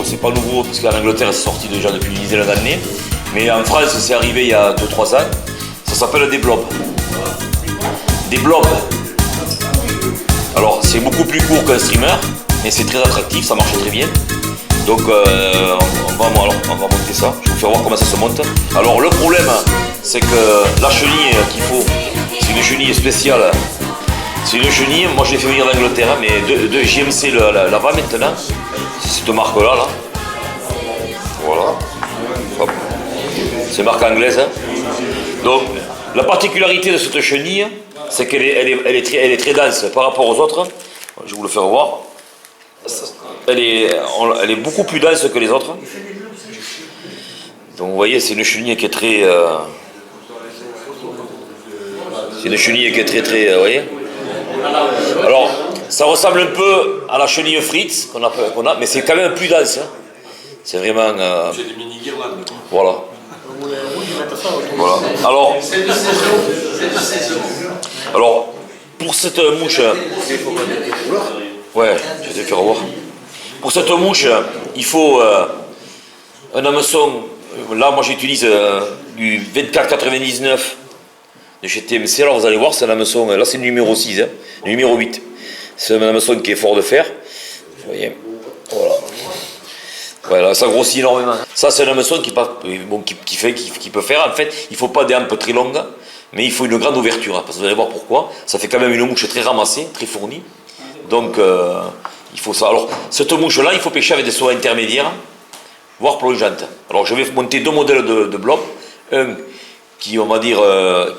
c'est pas nouveau, parce qu'en Angleterre, c'est sorti déjà depuis une dizaine d'années. Mais en France, c'est arrivé il y a 2-3 ans. Ça s'appelle des blobs. Des blobs. Alors, c'est beaucoup plus court qu'un streamer, mais c'est très attractif, ça marche très bien. Donc, on va monter ça. Je vais vous faire voir comment ça se monte. Alors, le problème, c'est que la chenille qu'il faut, c'est une chenille spéciale. C'est une chenille, moi je l'ai fait venir d'Angleterre, mais de JMC là-bas maintenant. C'est cette marque-là, là. Voilà. Hop. C'est marque anglaise. Hein. Donc, la particularité de cette chenille, c'est qu'elle est très dense par rapport aux autres. Je vais vous le faire voir. Elle est beaucoup plus dense que les autres. Donc, vous voyez, c'est une chenille qui est très... c'est une chenille qui est très... vous voyez. Alors, ça ressemble un peu à la chenille Fritz qu'on a, mais c'est quand même plus dense. Hein. C'est vraiment... C'est des mini-guirlandes. Voilà. Voilà. Alors, pour cette mouche... Ouais, je vais te faire voir. Pour cette mouche, il faut un hameçon. Là, moi, j'utilise du 24,99 de chez TMC. Alors, vous allez voir, c'est un hameçon. Là, c'est le numéro 6, hein, le numéro 8. C'est un hameçon qui est fort de fer. Vous voyez. Voilà. Voilà, ça grossit énormément. Ça, c'est un hameçon qui peut faire. En fait, il ne faut pas des hampes très longues, mais il faut une grande ouverture. Parce que vous allez voir pourquoi. Ça fait quand même une mouche très ramassée, très fournie. Donc, il faut ça. Alors, cette mouche-là, il faut pêcher avec des seaux intermédiaires, voire plongeantes. Alors, je vais monter deux modèles de blob. Un qui, on va dire,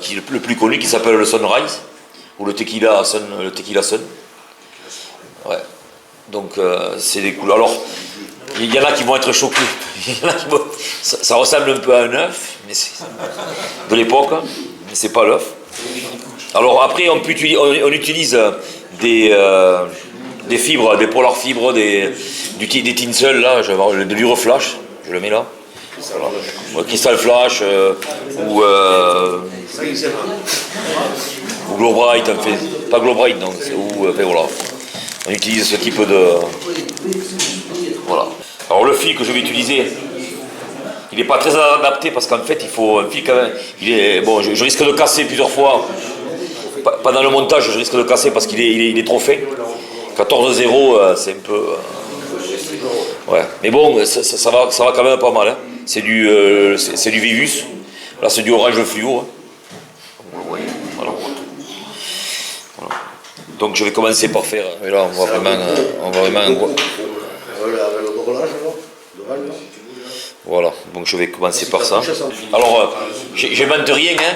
qui est le plus connu, qui s'appelle le Sunrise, ou le Tequila Sun. Ouais. Donc, c'est des couleurs. Alors, il y en a qui vont être choqués. Ça ressemble un peu à un œuf, mais c'est de l'époque, mais c'est pas l'œuf. Alors, après, on utilise des fibres, des polar fibres, des tinsel, là, de l'Uroflash, je le mets là. Voilà. Crystal Flash ou Globright, pas Globright, non, enfin, voilà. On utilise ce type de... Voilà. Alors le fil que je vais utiliser, il n'est pas très adapté parce qu'en fait il faut un fil quand même. Bon, je risque de casser plusieurs fois. Pendant le montage, je risque de casser parce qu'il est trop fait. 14,0, c'est un peu... ouais. Mais bon, ça va quand même pas mal. Hein. C'est du Vivus. Là, c'est du orange fluo. Hein. Voilà. Voilà. Donc, je vais commencer par faire... Et là, on va vraiment... Voilà, donc je vais commencer par ça. Alors, j'invente rien, hein.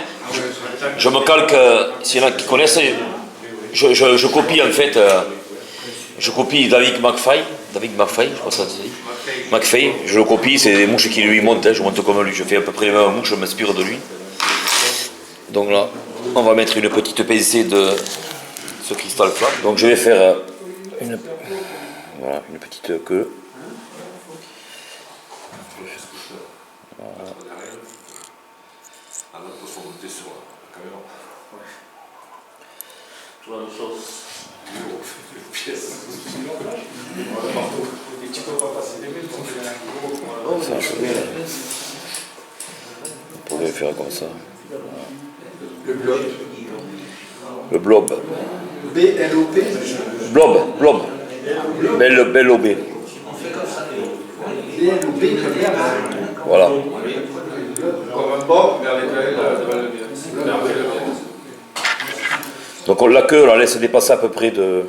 Je me calque, s'il y en a qui connaissent, je copie en fait, je copie David McFay, je crois que ça se dit. McFay, je le copie, c'est des mouches qui lui montent, hein, je monte comme lui, je fais à peu près les mêmes mouches, je m'inspire de lui. Donc là, on va mettre une petite pincée de ce cristal flash. Donc je vais faire une petite queue. On pourrait faire comme ça. Le blob. Le blob. B-L-O-B. Blob. Belle OB. B-L-O-B comme l'herbe. Voilà. Comme un bob, mais avec la Donc la queue, on la laisse dépasser à peu près de,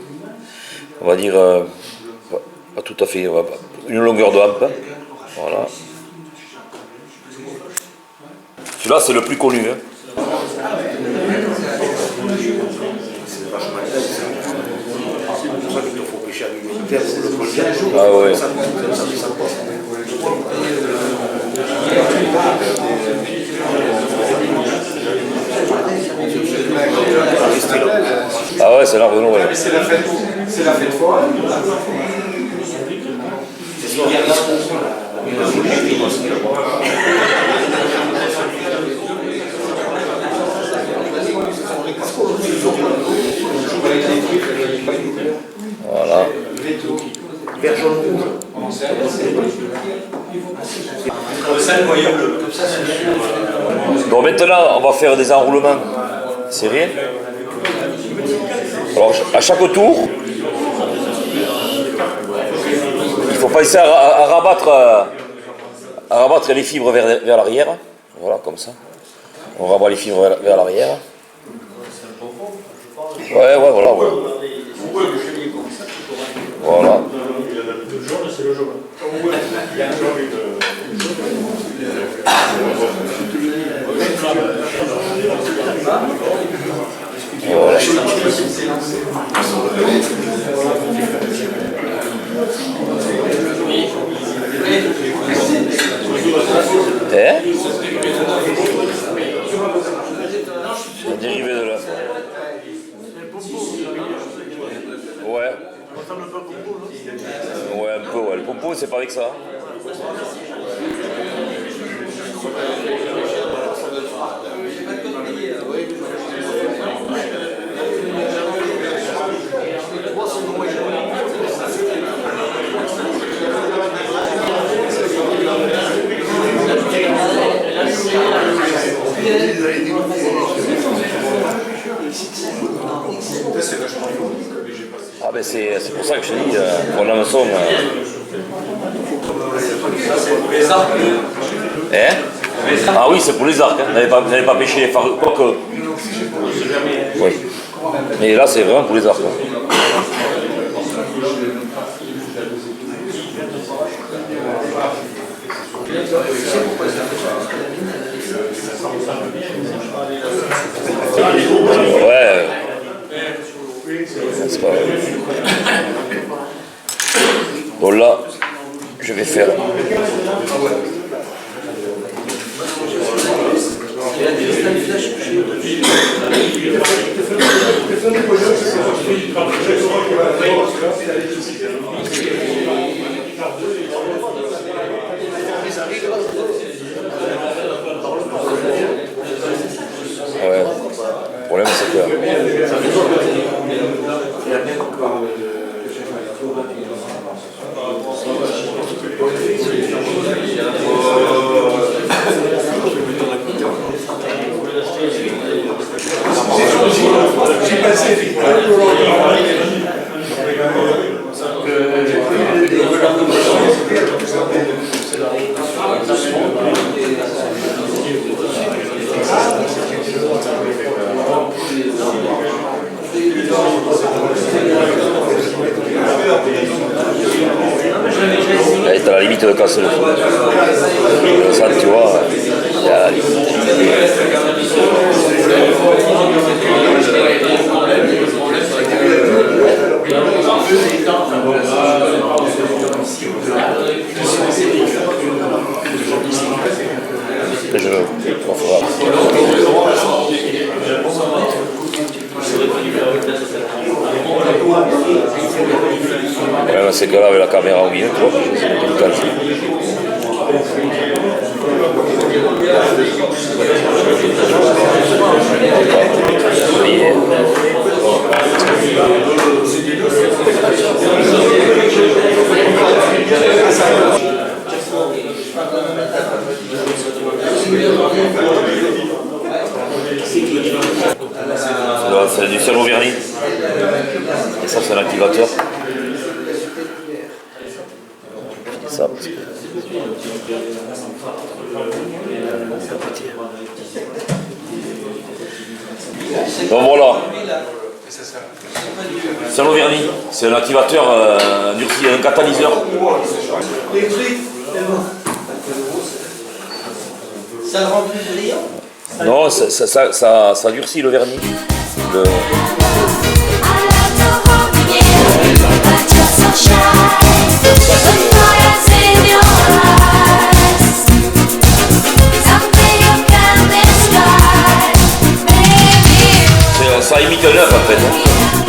on va dire, pas tout à fait, une longueur de hampe. Voilà. Celui-là, c'est le plus connu. Hein. Ah ouais. Ah ouais, c'est là, ouais. C'est la fête foraine. Voilà. Vert jaune rouge. Donc maintenant, on va faire des enroulements serrés. Alors, à chaque tour, il faut penser à rabattre les fibres vers l'arrière. Voilà, comme ça. On rabat les fibres vers l'arrière. Ouais, voilà. Ouais. Voilà. Voilà. Un dérivé de là. Ouais. Ouais, un peu, ouais. Le pompo, c'est pas avec ça. Ah ben c'est pour ça que je te dis, pour l'hameçon... Hein? Ah oui, c'est pour les arcs, hein. Vous n'allez pas pêcher les phares, quoique... Oui. Mais là, c'est vraiment pour les arcs. Hein. Ouais. C'est pas vrai. Bon là, je vais faire. Ouais. Le problème c'est que. Elle est à la limite de casser le feu. Ça, tu vois, il y a la limite. On fera. Ouais, c'est que là avec la caméra au milieu, tu vois, c'est délicat. C'est du ciel au vernis. Et ça, c'est l'activateur. Je dis ça parce que. Donc voilà. Ciel au vernis. C'est un activateur, un catalyseur. Ça le rend plus brillant? Non, ça durcit le vernis. Ça imite un œuf en fait.